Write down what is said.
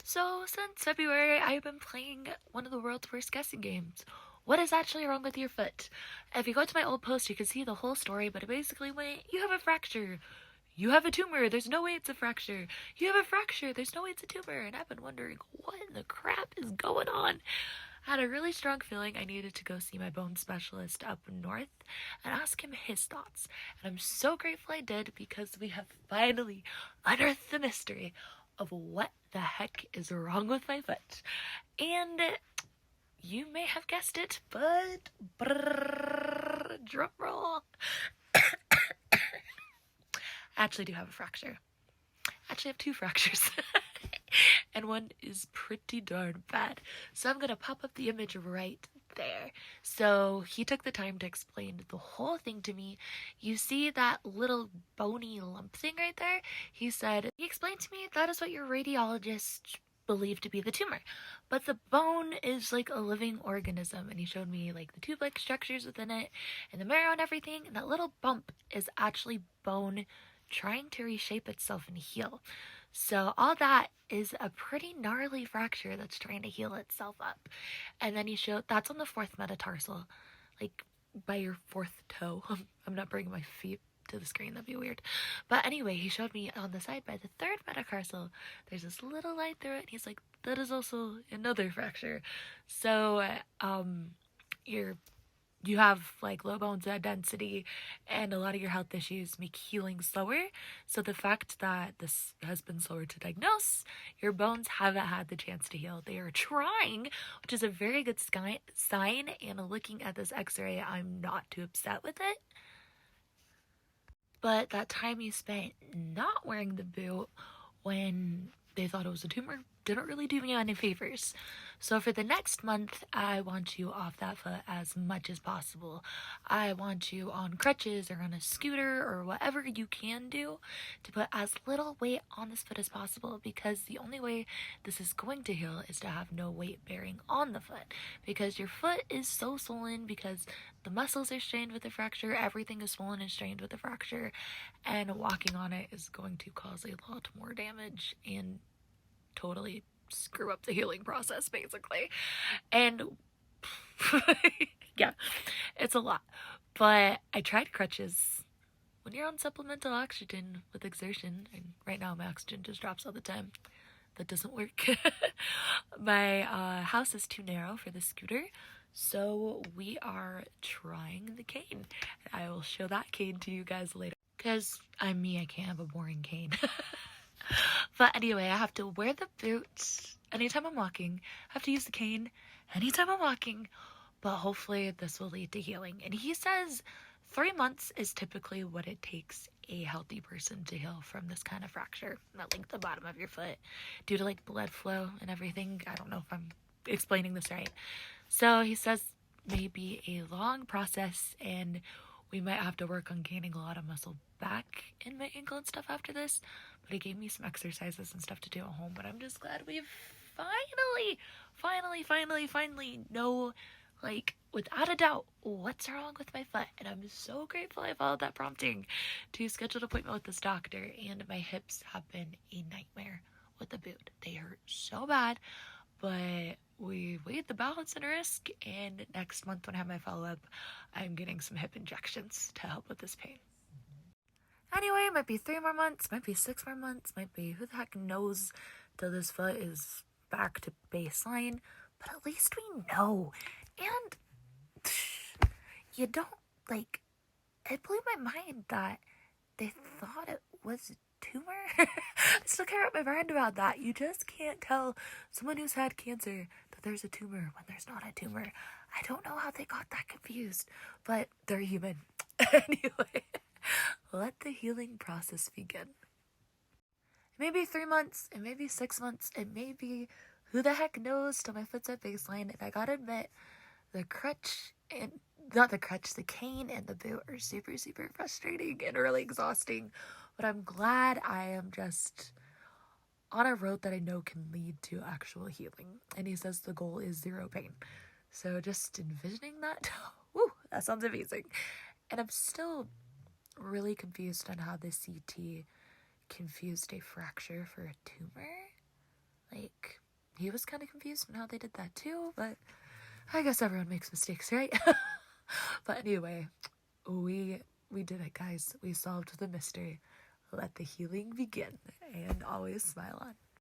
So, since February, I've been playing one of the world's worst guessing games. What is actually wrong with your foot? If you go to my old post, you can see the whole story, but it basically went, you have a fracture. You have a tumor. There's no way it's a fracture. You have a fracture. There's no way it's a tumor. And I've been wondering, what in the crap is going on? I had a really strong feeling I needed to go see my bone specialist up north and ask him his thoughts. And I'm so grateful I did because we have finally unearthed the mystery of what the heck is wrong with my foot. And you may have guessed it, but drum roll. I actually do have a fracture. I actually have two fractures. And one is pretty darn bad. So I'm going to pop up the image right there. So he took the time to explain the whole thing to me. You see that little bony lump thing right there? He explained to me that is what your radiologist believed to be the tumor. But the bone is like a living organism, and he showed me like the tube-like structures within it and the marrow and everything, and that little bump is actually bone trying to reshape itself and heal. So all that is a pretty gnarly fracture that's trying to heal itself up. And then he showed that's on the fourth metatarsal, like by your fourth toe. I'm not bringing my feet to the screen, that'd be weird. But anyway, he showed me on the side by the third metatarsal, there's this little line through it, and he's like, that is also another fracture. So, you have like low bone density, and a lot of your health issues make healing slower. So the fact that this has been slower to diagnose, your bones haven't had the chance to heal. They are trying, which is a very good sign. And looking at this x-ray, I'm not too upset with it. But that time you spent not wearing the boot when they thought it was a tumor didn't really do me any favors. So for the next month, I want you off that foot as much as possible. I want you on crutches or on a scooter or whatever you can do to put as little weight on this foot as possible, because the only way this is going to heal is to have no weight bearing on the foot, because your foot is so swollen because the muscles are strained with the fracture, everything is swollen and strained with the fracture, and walking on it is going to cause a lot more damage and totally screw up the healing process, basically. And yeah, it's a lot. But I tried crutches. When you're on supplemental oxygen with exertion, and right now my oxygen just drops all the time, that doesn't work. My house is too narrow for the scooter, so we are trying the cane. I will show that cane to you guys later, because I'm me, I can't have a boring cane. But anyway, I have to wear the boots anytime I'm walking. I have to use the cane anytime I'm walking. But hopefully this will lead to healing. And he says 3 months is typically what it takes a healthy person to heal from this kind of fracture at like the bottom of your foot, due to like blood flow and everything. I don't know if I'm explaining this right. So he says maybe a long process, and we might have to work on gaining a lot of muscle back in my ankle and stuff after this. But he gave me some exercises and stuff to do at home. But I'm just glad we've finally know, like, without a doubt, what's wrong with my foot. And I'm so grateful I followed that prompting to schedule an appointment with this doctor. And my hips have been a nightmare with the boot. They hurt so bad. But we weighed the balance and risk, and next month when I have my follow-up, I'm getting some hip injections to help with this pain. Anyway, it might be 3 more months, might be 6 more months, might be who the heck knows till this foot is back to baseline, but at least we know. And you don't, like, it blew my mind that they thought it was a tumor. I still can't wrap my mind about that. You just can't tell someone who's had cancer that there's a tumor when there's not a tumor. I don't know how they got that confused, but they're human. Anyway, let the healing process begin. It may be 3 months, it may be 6 months, it may be who the heck knows till my foot's at baseline. And I gotta admit, the cane and the boot are super frustrating and really exhausting. But I'm glad I am just on a road that I know can lead to actual healing. And he says the goal is 0 pain. So just envisioning that, woo, that sounds amazing. And I'm still really confused on how the CT confused a fracture for a tumor. Like, he was kind of confused on how they did that too, but I guess everyone makes mistakes, right? But anyway, we did it, guys. We solved the mystery. Let the healing begin, and always smile on.